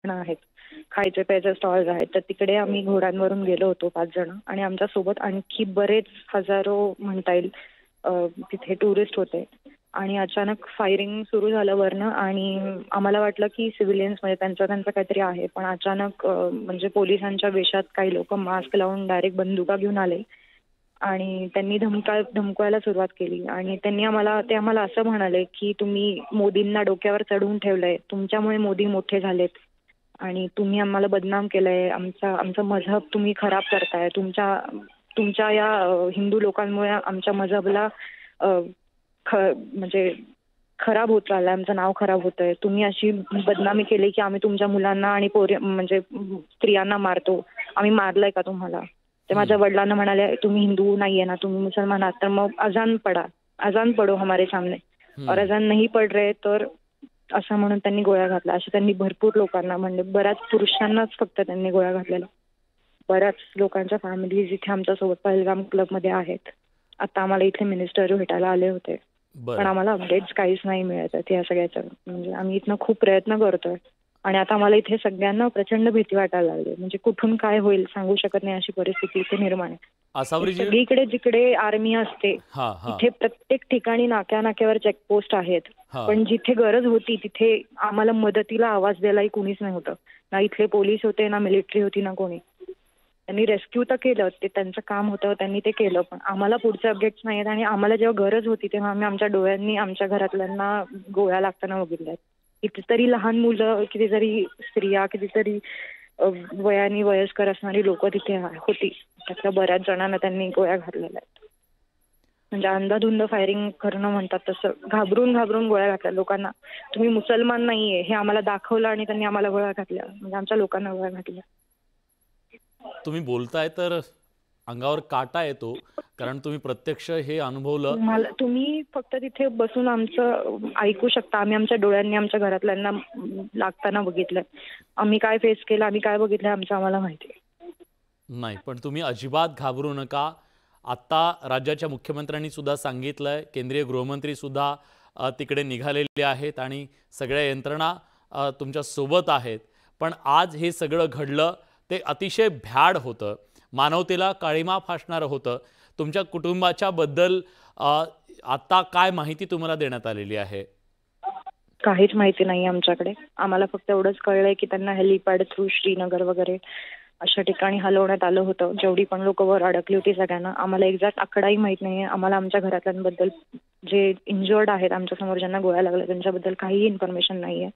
आहेत, खायचे प्यायचे स्टॉल्स आहेत. तर तिकडे आम्ही घोड्यांवरून गेलो होतो 5 जण आणि आमच्यासोबत आणखी बरेच हजारो म्हणता येईल तिथे टुरिस्ट होते. आणि अचानक फायरिंग सुरू झालं वरनं आणि आम्हाला वाटलं की सिव्हिलियन्स म्हणजे त्यांचं काहीतरी आहे. पण अचानक म्हणजे पोलिसांच्या वेशात काही लोकं मास्क लावून डायरेक्ट बंदुका घेऊन आले आणि त्यांनी धमकवायला सुरुवात केली आणि ते आम्हाला असं म्हणाले, की तुम्ही मोदींना डोक्यावर चढवून ठेवलंय. तुमच्यामुळे मोदी मोठे झालेत आणि तुम्ही आम्हाला बदनाम केलंय. आमचं मजहब तुम्ही खराब करताय. तुमच्या या हिंदू लोकांमुळे आमच्या मजहबला अ, म्हणजे खराब होत चाललंय. आमचं नाव खराब होतंय. तुम्ही अशी बदनामी केली, की आम्ही तुमच्या मुलांना आणि म्हणजे स्त्रियांना मारतो. आम्ही मारलंय का तुम्हाला? ते माझ्या वडिलांना म्हणाले, "तुम्ही हिंदू नाहीये ना, तुम्ही मुसलमान आहात, तर मग अजान पडो हमारे सामने और अजान नहीं पड रहे तर" असं म्हणून त्यांनी गोळ्या घातल्या. अशा त्यांनी भरपूर लोकांना म्हणजे बऱ्याच पुरुषांनाच फक्त त्यांनी गोळ्या घातलेल्या. बऱ्याच लोकांच्या फॅमिलीज इथे आमच्यासोबत पहलगाम क्लबमध्ये आहेत. आता आम्हाला इथे मिनिस्टर भेटायला आले होते. पण बरं. आम्हाला अपडेट्स काहीच नाही मिळत आहेत या सगळ्याच्या. म्हणजे आम्ही इथनं खूप प्रयत्न करतोय आणि आता आम्हाला इथे सगळ्यांना प्रचंड भीती वाटायला लागली. म्हणजे कुठून काय होईल सांगू शकत नाही अशी परिस्थिती इथे निर्माण आहे. आसावरीजी. सगळीकडे जिकडे आर्मी असते हां, हां. तिथे प्रत्येक ठिकाणी नाक्यावर चेकपोस्ट आहेत. हां. पण जिथे गरज होती तिथे आम्हाला मदतीला आवाज द्यायलाही कुणीच नव्हतं. ना इथले पोलीस होते, ना मिलिटरी होती, ना कोणी. त्यांनी रेस्क्यू तर केलं, ते त्यांचं काम होतं, त्यांनी ते केलं. पण आम्हाला पुढचे अपडेट्स नाही आहेत आणि आम्हाला जेव्हा गरज होती तेव्हा आम्ही आमच्या डोळ्यांनी आमच्या घरातल्यांना गोळ्या लागताना बघितल्यात. कितीतरी लहान मुलं, कितीतरी स्त्रिया, कितीतरी वयाने वयस्कर असणारी लोकं तिथे होती. त्यातल्या बऱ्याच जणांना त्यांनी गोळ्या घातलेल्या आहेत. म्हणजे अंधाधुंद फायरिंग करणं म्हणतात तसं घाबरून गोळ्या घातल्या लोकांना. तुम्ही मुसलमान नाहीये हे आम्हाला दाखवलं आणि त्यांनी आम्हाला गोळ्या घातल्या. म्हणजे आमच्या लोकांना गोळ्या घातल्या. तुम्ही बोलताय तर अंगावर काटा येतो, कारण तुम्ही प्रत्यक्ष हे अनुभवलं. तुम्ही फक्त तिथे बसून आमचं ऐकू शकता. आम्ही आमच्या डोळ्यांनी आमच्या घरातल्यांना लागताना बघितलंय. आम्ही काय फेस केलं, आम्ही काय बघितलंय आमचं आम्हाला माहिती आहे. नाही, पण तुम्ही अजिबात घाबरू नका. आता राज्याच्या मुख्यमंत्र्यांनी सुद्धा सांगितलंय, केंद्रीय गृहमंत्री सुद्धा तिकडे निघालेले आहेत आणि सगळ्या यंत्रणा तुमच्या सोबत आहेत. पण आज हे सगळं घडलं ते अतिशय भ्याड होतं. मानवतेला काळिमा फासणारं होतं. तुमच्या कुटुंबाच्या बद्दल आता काय माहिती तुम्हाला देण्यात आलेली आहे? काहीच माहिती नाही आमच्याकडे. आम्हाला फक्त एवढंच कळलंय की त्यांना हेलिपॅड थ्रू श्रीनगर वगैरे अशा ठिकाणी हलवण्यात आलं होतं. जेवढी पण लोकं वर अडकली होती सगळ्यांना. आम्हाला एक्झॅक्ट आकडाही माहीत नाहीये. आम्हाला आमच्या घरातल्यांबद्दल जे इंज्युअर्ड आहेत आमच्यासमोर ज्यांना गोळ्या लागल्या त्यांच्याबद्दल काहीही इन्फॉर्मेशन नाहीये.